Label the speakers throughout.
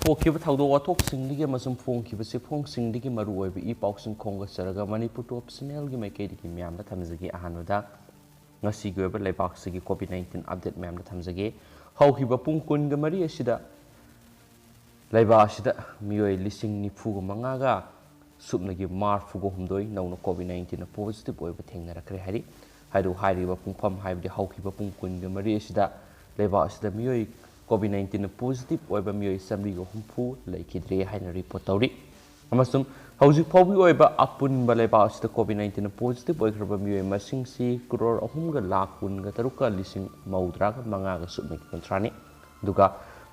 Speaker 1: ꯊꯣꯛꯈꯤꯕ ꯊꯧꯗꯣꯛ ꯋꯥꯊꯣꯛꯁꯤꯡꯗꯒꯤ ꯑꯃꯁꯨꯡ ꯐꯣꯡꯈꯤꯕ ꯆꯦꯐꯣꯡꯁꯤꯡꯗꯒꯤ ꯃꯔꯨꯑꯣꯏꯕ ꯏ ꯄꯥꯎꯁꯤꯡ ꯈꯣꯝꯒꯠꯆꯔꯒ ꯃꯅꯤꯄꯨꯔ ꯇꯣꯞ ꯆꯦꯅꯦꯜꯒꯤ ꯃꯥꯏꯀꯩꯗꯒꯤ ꯃꯌꯥꯝꯗ ꯊꯝꯖꯒꯦ ꯑꯍꯥꯟꯕꯗ ꯉꯁꯤꯒꯤ ꯑꯣꯏꯕ ꯂꯩꯕꯥꯛꯁꯤꯒꯤ ꯀꯣꯚꯤꯗ-19 ꯑꯞꯗꯦꯠ ꯃꯌꯥꯝꯗ ꯊꯝꯖꯒꯦ ꯍꯧꯈꯤꯕ ꯄꯨꯡ 12 ꯑꯁꯤꯗ ꯂꯩꯕꯥꯛ ꯑꯁꯤꯗ ꯃꯤꯑꯣꯏ 95,000ꯒ ꯁꯨꯞꯅꯒꯤ 39 ꯅꯧꯅ ꯀꯣꯚꯤꯗ-19 ꯄꯣꯖꯤꯇꯤꯚ ꯑꯣꯏꯕ ꯊꯦꯡꯅꯔꯛꯈ꯭ꯔꯦ ꯍꯥꯏꯔꯤꯕ ꯄꯨꯡꯐꯝ ꯍꯥꯏꯕꯗꯤ ꯍꯧꯈꯤꯕ ꯄꯨꯡ 12 ꯑꯁꯤꯗ ꯂꯩꯕꯥꯛ ꯑꯁꯤꯗ ꯃꯤꯑꯣꯏ ꯀꯣꯚꯤꯗ-19 ꯄꯣꯖꯤꯇꯤꯚ ꯑꯣꯏꯕ ꯃꯤꯑꯣꯏ 130 ꯂꯩꯈꯤꯗ꯭ꯔꯦ ꯍꯥꯏꯅ ꯔꯤꯄꯣꯔꯠ ꯇꯧꯔꯤ ꯑꯃꯁꯨꯡ ꯍꯧꯖꯤꯛ ꯐꯥꯎꯕꯒꯤ ꯑꯣꯏꯕ ꯑꯄꯨꯟꯕ ꯂꯩꯕꯥꯛ ꯑꯁꯤꯗ ꯀꯣꯚꯤꯗ-19 ꯄꯣꯖꯤꯇꯤꯚ ꯑꯣꯏꯈ꯭ꯔꯕ ꯃꯤꯑꯣꯏ ꯃꯁꯤꯡꯁꯤ 3,43,500 ꯁꯨꯞꯅꯒꯤ 90ꯅꯤ ꯑꯗꯨꯒ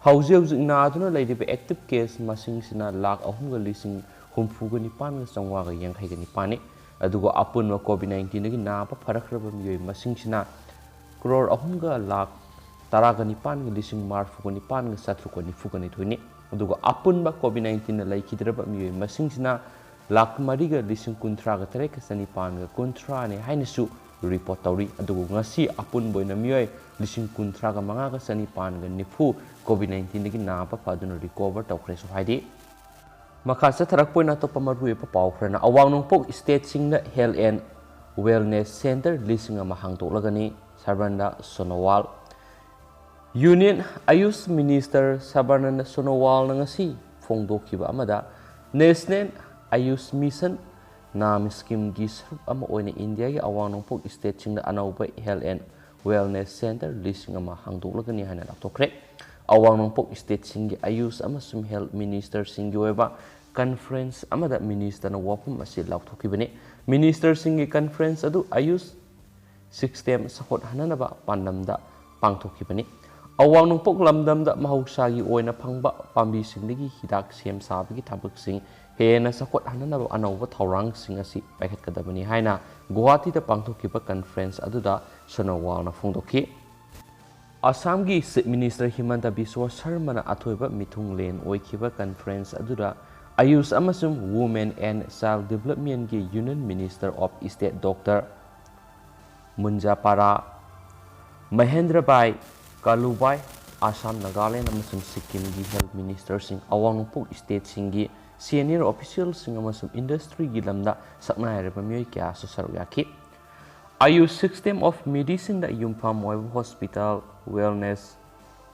Speaker 1: ꯍꯧꯖꯤꯛ ꯅꯥꯗꯨꯅ ꯂꯩꯔꯤꯕ ꯑꯦꯛꯇꯤꯚ ꯀꯦꯁ ꯃꯁꯤꯡꯁꯤꯅ 3,69,989ꯅꯤ ꯑꯗꯨꯒ ꯑꯄꯨꯟꯕ ꯀꯣꯚꯤꯗ-19ꯗꯒꯤ ꯅꯥꯕ ꯐꯔꯛꯈ꯭ꯔꯕ ꯃꯤꯑꯣꯏ ꯃꯁꯤꯡꯁꯤꯅ 3,19,39,792ꯅꯤ ꯑꯗꯨꯒ ꯑꯄꯨꯟꯕ ꯀꯣꯚꯤꯗ-19 ꯂꯩꯈꯤꯗ꯭ꯔꯕ ꯃꯤꯑꯣꯏ ꯃꯁꯤꯡꯁꯤꯅ 4,19,38,990ꯅꯤ ꯍꯥꯏꯅꯁꯨ ꯔꯤꯄꯣꯔꯠ ꯇꯧꯔꯤ ꯑꯗꯨꯕꯨ ꯉꯁꯤ ꯑꯄꯨꯟꯕ ꯑꯣꯏꯅꯃꯤꯑꯣꯏ 35,590 ꯀꯣꯚꯤꯗ-19ꯗꯒꯤ ꯅꯥꯕ ꯐꯗꯨꯅ ꯔꯤꯀꯣꯚꯔ ꯇꯧꯈ꯭ꯔꯦꯁꯨ ꯍꯥꯏꯔꯤ ꯃꯈꯥ ꯆꯠꯊꯔꯛꯄ ꯑꯣꯏꯅ ꯑꯇꯣꯞꯄ ꯃꯔꯨꯑꯣꯏꯕ ꯄꯥꯎ ꯈꯔꯅ ꯑꯋꯥꯡ ꯅꯣꯡꯄꯣꯛ ꯁ꯭ꯇꯦꯠꯁꯤꯡꯗ ꯍꯦꯜꯊ ꯑꯦꯟड ꯋꯦꯜꯅꯦꯁ ꯁꯦꯟꯇꯔ 1,000 ꯍꯥꯡꯗꯣꯛꯂꯒꯅꯤ Sarbananda Sonowal union AYUSH minister Sarbananda ꯁꯣꯅꯣꯋꯥꯜꯅ ꯉꯁꯤ ꯐꯣꯡꯗꯣꯛꯈꯤꯕ ꯑꯃꯗ ꯅꯦꯁꯅꯦꯜ ꯑꯌꯨꯁ ꯃꯤꯁꯟ ꯅꯥꯝ ꯁ꯭ꯀꯤꯝꯒꯤ ꯁꯔꯨꯛ ꯑꯃ ꯑꯣꯏꯅ ꯏꯟꯗꯤꯌꯥꯒꯤ ꯑꯋꯥꯡ ꯅꯣꯡꯄꯣꯛ ꯁ꯭ꯇꯦꯠꯁꯤꯡꯗ ꯑꯅꯧꯕ ꯍꯦꯜꯊ ꯑꯦꯟड ꯋꯦꯜꯅꯦꯁ ꯁꯦꯟꯇꯔ 1,000 ꯍꯥꯡꯗꯣꯛꯂꯒꯅꯤ ꯍꯥꯏꯅ ꯂꯥꯎꯊꯣꯛꯈ꯭ꯔꯦ ꯑꯋꯥꯡ ꯅꯣꯡꯄꯣꯛ ꯁ꯭ꯇꯦꯠꯁꯤꯡꯒꯤ ꯑꯌꯨꯁ ꯑꯃꯁꯨꯡ ꯍꯦꯜꯊ ꯃꯤꯅꯤꯁꯇꯔꯁꯤꯡꯒꯤ ꯑꯣꯏꯕ ꯀꯟꯐꯔꯦꯟꯁ ꯑꯃꯗ ꯃꯤꯅꯤꯁꯇꯔꯅ ꯋꯥꯐꯝ ꯑꯁꯤ ꯂꯥꯎꯊꯣꯛꯈꯤꯕꯅꯤ ꯃꯤꯅꯤꯁꯇꯔꯁꯤꯡꯒꯤ ꯀꯟꯐꯔꯦꯟꯁ ꯑꯗꯨ ꯑꯌꯨꯁ ꯁꯤꯁꯇꯦꯝ ꯆꯥꯎꯈꯠꯍꯟꯅꯕ ꯄꯥꯟꯗꯝꯗ ꯄꯥꯡꯊꯣꯛꯈꯤꯕꯅꯤ ꯑꯋꯥꯡ ꯅꯣꯡꯄꯣꯛ ꯂꯝꯗꯝꯗ ꯃꯍꯧꯁꯥꯒꯤ ꯑꯣꯏꯅ ꯐꯪꯕ ꯄꯥꯝꯕꯤꯁꯤꯡꯗꯒꯤ ꯍꯤꯗꯥꯛ ꯁꯦꯝ ꯁꯥꯕꯒꯤ ꯊꯕꯛꯁꯤꯡ ꯍꯦꯟꯅ ꯆꯥꯎꯈꯠꯍꯟꯅꯕ ꯑꯅꯧꯕ ꯊꯧꯔꯥꯡꯁꯤꯡ ꯑꯁꯤ ꯄꯥꯏꯈꯠꯀꯗꯕꯅꯤ ꯍꯥꯏꯅ ꯒꯨꯋꯥꯍꯥꯇꯤꯗ ꯄꯥꯡꯊꯣꯛꯈꯤꯕ ꯀꯟꯐꯔꯦꯟꯁ ꯑꯗꯨꯗ ꯁꯣꯅꯣꯋꯥꯜꯅ ꯐꯣꯡꯗꯣꯛꯈꯤ ꯑꯁꯥꯝꯒꯤ ꯆꯤꯐ ꯃꯤꯅꯤꯁꯇꯔ ꯍꯤꯃꯟꯇ ꯕꯤꯁ꯭ꯋ ꯁꯔꯃꯅ ꯑꯊꯣꯏꯕ ꯃꯤꯊꯨꯡꯂꯦꯟ ꯑꯣꯏꯈꯤꯕ ꯀꯟꯐꯔꯦꯟꯁ ꯑꯗꯨꯗ ꯑꯌꯨꯁ ꯑꯃꯁꯨꯡ ꯋꯨꯃꯦꯟ ꯑꯦꯟ ꯆꯥꯏꯜꯗ ꯗꯤꯚꯦꯂꯞꯃꯦꯟꯠꯀꯤ union minister of state doctor Munjapara Mahendrabhai Kalubhai Assam Nagaland ꯑꯃꯁꯨꯡ ꯁꯤꯛꯀꯤꯝꯒꯤ ꯍꯦꯜꯊ ꯃꯤꯅꯤꯁꯇꯔꯁꯤꯡ ꯑꯋꯥꯡ ꯅꯣꯡꯄꯣꯛ ꯁ꯭ꯇꯦꯠꯁꯤꯡꯒꯤ ꯁꯦꯅꯤꯌꯔ ꯑꯣꯐꯤꯁꯤꯌꯦꯜꯁꯤꯡ ꯑꯃꯁꯨꯡ ꯏꯟꯗꯁꯇ꯭ꯔꯤꯒꯤ ꯂꯝꯗ ꯁꯛꯅꯥꯏꯔꯕ ꯃꯤꯑꯣꯏ ꯀꯌꯥꯁꯨ ꯁꯔꯨꯛ ꯌꯥꯈꯤ ꯑꯌꯨꯁ ꯁꯤꯁꯇꯦꯝ ꯑꯣꯐ ꯃꯦꯗꯤꯁꯤꯟꯗ ꯌꯨꯝꯐꯝ ꯑꯣꯏꯕ ꯍꯣꯁꯄꯤꯇꯥꯜ ꯋꯦꯜꯅꯦꯁ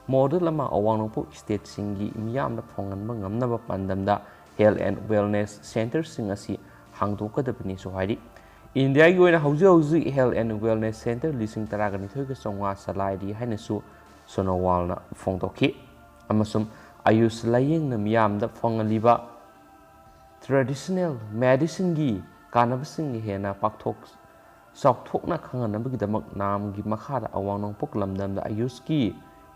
Speaker 1: ꯃꯣꯗꯦꯜ ꯑꯃ ꯑꯋꯥꯡ ꯅꯣꯡꯄꯣꯛ ꯁ꯭ꯇꯦꯠꯁꯤꯡꯒꯤ ꯃꯤꯌꯥꯝꯅ ꯐꯪꯍꯟꯕ ꯉꯝꯅꯕ ꯄꯥꯟꯗꯝꯗ ꯍꯦꯜꯊ ꯑꯦꯟड ꯋꯦꯜꯅꯦꯁ ꯁꯦꯟꯇꯔꯁꯤꯡ ꯑꯁꯤ ꯍꯥꯡꯗꯣꯛꯀꯗꯕꯅꯤꯁꯨ ꯍꯥꯏꯔꯤ ꯏꯟꯗꯤꯌꯥꯒꯤ ꯑꯣꯏꯅ ꯍꯧꯖꯤꯛ ꯍꯦꯜꯊ ꯑꯦꯟड ꯋꯦꯜꯅꯦꯁ ꯁꯦꯟꯇꯔ 12,900 ꯆꯂꯥꯏꯔꯤ ꯍꯥꯏꯅꯁꯨ ꯁꯣꯅꯣꯋꯥꯜꯅ ꯐꯣꯡꯗꯣꯛꯈꯤ ꯑꯃꯁꯨꯡ ꯑꯌꯨꯁ ꯂꯥꯏꯌꯦꯡꯅ ꯃꯤꯌꯥꯝꯗ ꯐꯪꯍꯜꯂꯤꯕ ꯇ꯭ꯔꯦꯗꯤꯁꯅꯦꯜ ꯃꯦꯗꯤꯁꯤꯟꯒꯤ ꯀꯥꯟꯅꯕꯁꯤꯡ ꯍꯦꯟꯅ ꯄꯥꯛꯊꯣꯛ ꯆꯥꯎꯊꯣꯛꯅ ꯈꯪꯍꯟꯅꯕꯒꯤꯗꯃꯛ ꯅꯥꯝꯒꯤ ꯃꯈꯥꯗ ꯑꯋꯥꯡ ꯅꯣꯡꯄꯣꯛ ꯂꯝꯗꯝꯗ ꯑꯌꯨꯁꯀꯤ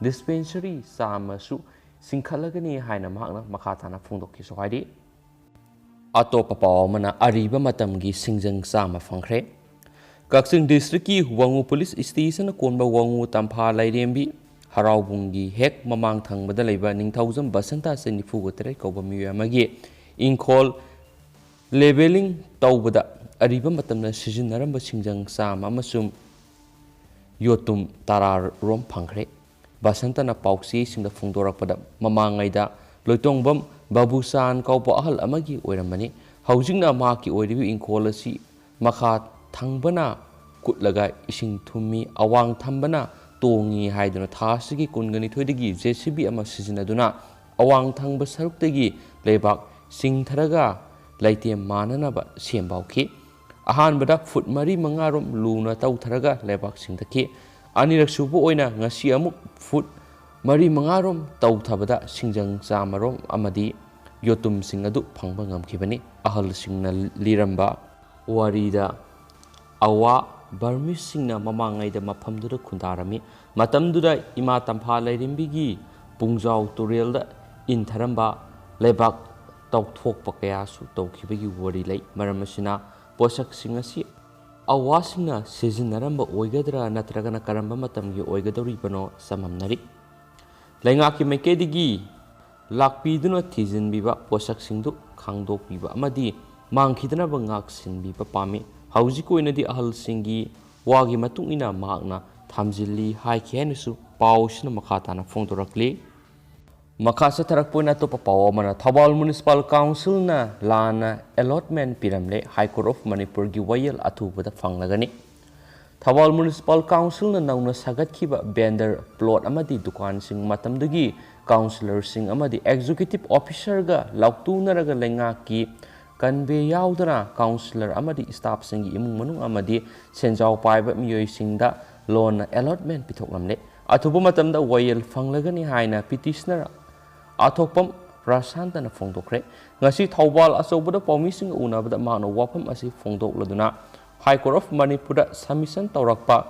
Speaker 1: ꯗꯤꯁꯄꯦꯟꯁꯔꯤ 100ꯁꯨ ꯆꯤꯡꯈꯠꯂꯒꯅꯤ ꯍꯥꯏꯅ ꯃꯍꯥꯛꯅ ꯃꯈꯥ ꯇꯥꯅ ꯐꯣꯡꯗꯣꯛꯈꯤꯁꯨ ꯍꯥꯏꯔꯤ ꯑꯇꯣꯞꯄ ꯄꯥꯎ ꯑꯃꯅ ꯑꯔꯤꯕ ꯃꯇꯝꯒꯤ ꯁꯤꯡꯖꯪ 100 ꯐꯪꯈ꯭ꯔꯦ ꯀꯛꯆꯤꯡ ꯗꯤꯁꯇ꯭ꯔꯤꯛꯀꯤ ꯋꯥꯡꯉꯨ ꯄꯨꯂꯤꯁ ꯁ꯭ꯇꯦꯁꯟꯅ ꯀꯣꯟꯕ ꯋꯥꯡꯉꯨ ꯇꯝꯐꯥ ꯂꯥꯏꯔꯦꯝꯕꯤ ꯍꯔꯥꯎꯕꯨꯡꯒꯤ ꯍꯦꯛ ꯃꯃꯥꯡ ꯊꯪꯕꯗ ꯂꯩꯕ ꯅꯤꯡꯊꯧꯖꯝ ꯕꯁꯟꯇ 94 ꯀꯧꯕ ꯃꯤꯑꯣꯏ ꯑꯃꯒꯤ ꯏꯪꯈꯣꯜ ꯂꯦꯕꯦꯂꯤꯡ ꯇꯧꯕꯗ ꯑꯔꯤꯕ ꯃꯇꯝꯗ ꯁꯤꯖꯤꯟꯅꯔꯝꯕ ꯁꯤꯡꯖꯪ 100 ꯑꯃꯁꯨꯡ ꯌꯣꯇꯨꯝ 10 ꯐꯪꯈ꯭ꯔꯦ ꯕꯁꯟꯇꯅ ꯄꯥꯎꯆꯦꯁꯤꯡꯗ ꯐꯣꯡꯗꯣꯔꯛꯄꯗ ꯃꯃꯥꯡꯉꯩꯗ ꯂꯣꯏꯇꯣꯡꯕꯝ ꯕꯥꯕꯨꯆꯥꯟ ꯀꯧꯕ ꯑꯍꯜ ꯑꯃꯒꯤ ꯑꯣꯏꯔꯝꯕꯅꯤ ꯍꯧꯖꯤꯛꯅ ꯃꯍꯥꯛꯀꯤ ꯑꯣꯏꯔꯤꯕ ꯏꯪꯈꯣꯜ ꯑꯁꯤ ꯃꯈꯥ ꯊꯪꯕꯅ ꯀꯨꯠꯂꯒ ꯏꯁꯤꯡ ꯊꯨꯝꯃꯤ ꯑꯋꯥꯡ ꯊꯪꯕꯅ ꯇꯣꯡꯉꯤ ꯍꯥꯏꯗꯨꯅ ꯊꯥ ꯑꯁꯤꯒꯤ 22ꯗꯒꯤ JCB ꯑꯃ ꯁꯤꯖꯤꯟꯅꯗꯨꯅ ꯑꯋꯥꯡ ꯊꯪꯕ ꯁꯔꯨꯛꯇꯒꯤ ꯂꯩꯕꯥꯛ ꯆꯤꯡꯊꯔꯒ ꯂꯩꯇꯦꯝ ꯃꯥꯟꯅꯅꯕ ꯁꯦꯝꯕ ꯍꯧꯈꯤ ꯑꯍꯥꯟꯕꯗ ꯐꯨꯠ 4-5 ꯂꯨꯅ ꯇꯧꯊꯔꯒ ꯂꯩꯕꯥꯛ ꯆꯤꯡꯊꯈꯤ ꯑꯅꯤꯔꯛ ꯁꯨꯕ ꯑꯣꯏꯅ ꯉꯁꯤ ꯑꯃꯨꯛ ꯐꯨꯠ 4-5 ꯇꯧꯊꯕꯗ ꯁꯤꯡꯖꯪ 100 ꯑꯃꯗꯤ ꯌꯣꯇꯨꯝꯁꯤꯡ ꯑꯗꯨ ꯐꯪꯕ ꯉꯝꯈꯤꯕꯅꯤ ꯑꯍꯜꯁꯤꯡꯅ ꯂꯤꯔꯝꯕ ꯋꯥꯔꯤꯗ ꯑꯋꯥ ꯕꯔꯃꯤꯁꯁꯤꯡꯅ ꯃꯃꯥꯡꯉꯩꯗ ꯃꯐꯝꯗꯨꯗ ꯈꯨꯟꯗꯥꯔꯝꯃꯤ ꯃꯇꯝꯗꯨꯗ ꯏꯃꯥ ꯇꯝꯐꯥ ꯂꯥꯏꯔꯦꯝꯕꯤꯒꯤ ꯄꯨꯡꯖꯥꯎ ꯇꯨꯔꯦꯜꯗ ꯏꯟꯊꯔꯝꯕ ꯂꯩꯕꯥꯛ ꯇꯧꯊꯣꯛꯄ ꯀꯌꯥꯁꯨ ꯇꯧꯈꯤꯕꯒꯤ ꯋꯥꯔꯤ ꯂꯩ ꯃꯔꯝ ꯑꯁꯤꯅ ꯄꯣꯠꯁꯛꯁꯤꯡ ꯑꯁꯤ ꯑꯋꯥꯁꯤꯡꯅ ꯁꯤꯖꯤꯟꯅꯔꯝꯕ ꯑꯣꯏꯒꯗ꯭ꯔꯥ ꯅꯠꯇ꯭ꯔꯒꯅ ꯀꯔꯝꯕ ꯃꯇꯝꯒꯤ ꯑꯣꯏꯒꯗꯧꯔꯤꯕꯅꯣ ꯆꯃꯝꯅꯔꯤ ꯂꯩꯉꯥꯛꯀꯤ ꯃꯥꯏꯀꯩꯗꯒꯤ ꯂꯥꯛꯄꯤꯗꯨꯅ ꯊꯤꯖꯤꯟꯕꯤꯕ ꯄꯣꯠꯁꯛꯁꯤꯡꯗꯨ ꯈꯪꯗꯣꯛꯄꯤꯕ ꯑꯃꯗꯤ ꯃꯥꯡꯈꯤꯗꯅꯕ ꯉꯥꯛ ꯁꯦꯟꯕꯤꯕ ꯄꯥꯝꯃꯤ ꯍꯧꯖꯤꯛꯀꯤ ꯑꯣꯏꯅꯗꯤ ꯑꯍꯜꯁꯤꯡꯒꯤ ꯋꯥꯒꯤ ꯃꯇꯨꯡ ꯏꯟꯅ ꯃꯍꯥꯛꯅ ꯊꯝꯖꯤꯜꯂꯤ ꯍꯥꯏꯈꯤ ꯍꯥꯏꯅꯁꯨ ꯄꯥꯎꯁꯤꯅ ꯃꯈꯥ ꯇꯥꯅ ꯐꯣꯡꯗꯣꯔꯛꯂꯤ Makasa tarakpoina to papaw mana Thawal Municipal Council na lana allotment piramle High Court of Manipur gi wayel atubada fanglagani. Thawal Municipal Council na nauna sagatkiba vendor plot amadi dukan sing matamdagi councillor sing amadi executive officer ga lauktunaraga lengaki kanbe yaudana councillor amadi staff sing imung manung amadi senjaw paiba miyoi singda loan allotment pitoklamle atubu matamda wayel fanglagani haina petitioner Hourakpham Prasantana Fongdokre, Nasi Thawal Asobada Pomising Unabada Mano Wapam Asi Fongdok Laduna, High Court of Manipur Submission Hourakpham,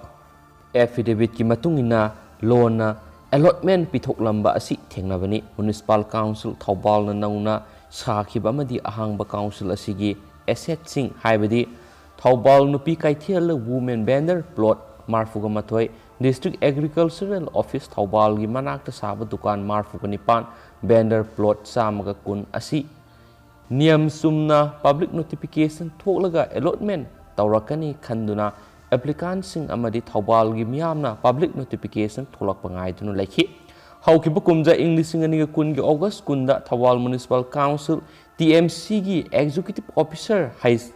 Speaker 1: Affidavit Kimatungina, Lona, Allotment Pitoklamba Asi Tengnavani, Municipal Council Thawal Nauna, Sakibamadi Ahangba Council Asigi, Asset Sing, Haibadi, Thawal Nupi Kaitiala Women Banner, Plot, Marfugamatoi, District Agricultural Office Thawal gi manakta saba dukan Marfuganipan Vendor Plot Samaga Kun Asi Niyam Sumna Public Notification Tolaga Allotment Taurakani Kanduna Applicant Sing Amadi Thawal gi Miyamna Public Notification Tolak Pangai Dunu Laki Haukibukumja English Singaniga Kun gi August Kunda Thawal Municipal Council TMC gi Executive Officer Hais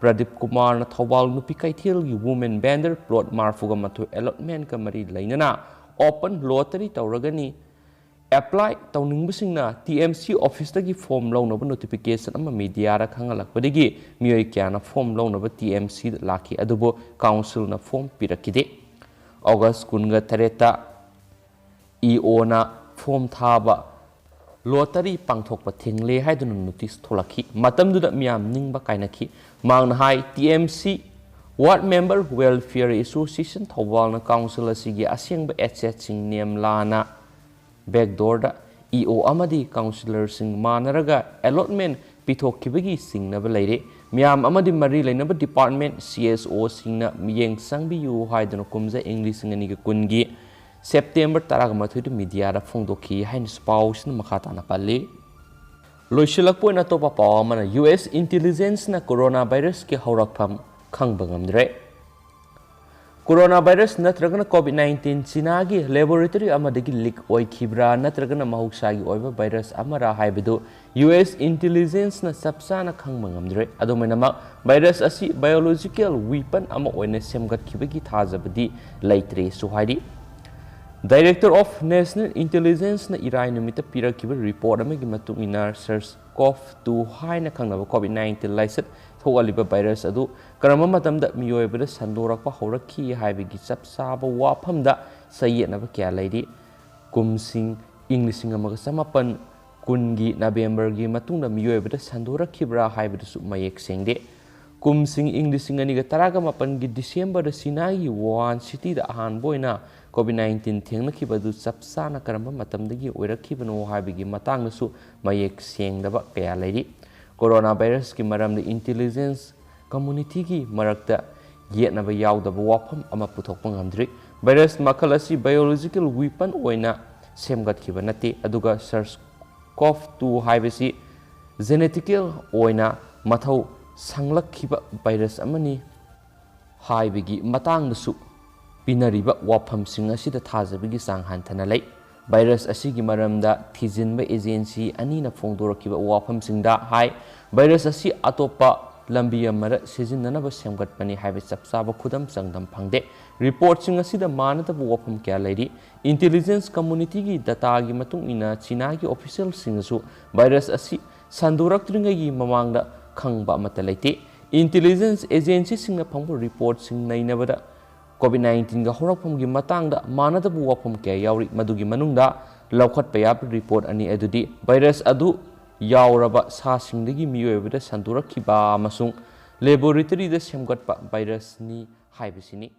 Speaker 1: Pradip Kumar na Thawal Nupi Kaithil gi Women Vendor Plot Marfugamatu Allotment Kamari Lainana Open Lottery Tauragani Apply Tauningbusingna TMC Office gi form launaba notification ama media ra khangalakpadigi miyoi kyana form launaba TMC laki adubo council na form pirakide August kunga tareta EO na form thaba Lottery pangthokpa thingle haidun notice tholaki matamduda miyam ningba kainaki mangna hai TMC Ward Member Welfare Association Thawal na council asigi asengba asset sing name lana backdoor da EO amadi councillor sing manaraga allotment pithokibagi singnaba leire miyam amadi mari leinaba department CSO singna miyeng sangbiyu haidun kumja English ngani kungi September Taragamathi media da Fongdoki Hines Pausin Makatana Pali Loisilakpo to papa mana US intelligence na coronavirus ke Hourakpham Khangbangamdre Coronavirus natragana COVID-19 Sinagi laboratory amadagi leak oikibra natragana mahusagi oiba virus amara haibedu US intelligence na sapsana khangbangamdre adomenama virus asi biological weapon ama oine semgatkibagi thajabadi laitre suhaidi Director of National Intelligence na irai numita pirakiba report amagi matungina SARS-CoV-2 haina khangnaba COVID-19 laiset thogaliba virus adu karama matamda miyoibada sandorakpa hourakhi haibigi chapsaba waphamda sayetnaba kya laidi kumsing inglising amaga samapan kungi November gi matungda miyoibada sandorakhibra haibada su mayek sengde kumsing inglising aniga taraga mapan gi December da sinagi one city da ahan boina COVID-19 thengnakibadu sapsana karamba matamdagi oirakhibano haibigi matangnasu mayek sengdaba kaya lairi coronavirus ki maramda intelligence community ki marakta yetnaba yaudaba wafam ama puthokpa ngamdri virus makal asi biological weapon oina semgatkhiba nate aduga SARS-CoV-2 haibasi genetical oina mathau sanglakhiba virus amani haibigi matangnasu Pinariba wapam sing asida thajabigi sang hanthana lei virus asigi maramda thijinba agency anina phongdorakiba wapam singda hai virus asi atopa lambi amara sijinnanaba semgatpani haibe chapsaba khudam changdam phangde report sing asida manataba wapam kya leiri intelligence community gi data gi matung ina China gi official singasu virus asi sandoraktringa gi mamangda khangba mata leite intelligence agency singna phangbo report sing nainabada COVID-19 ga Hourakpham gi matangda manadabu wapam kya yauri madugi manungda loukhatpa yaba report ani adudi virus adu yauraba sa singdagi miyoibada sandorakhiba amasung laboratory da semgatpa virus ni haibasini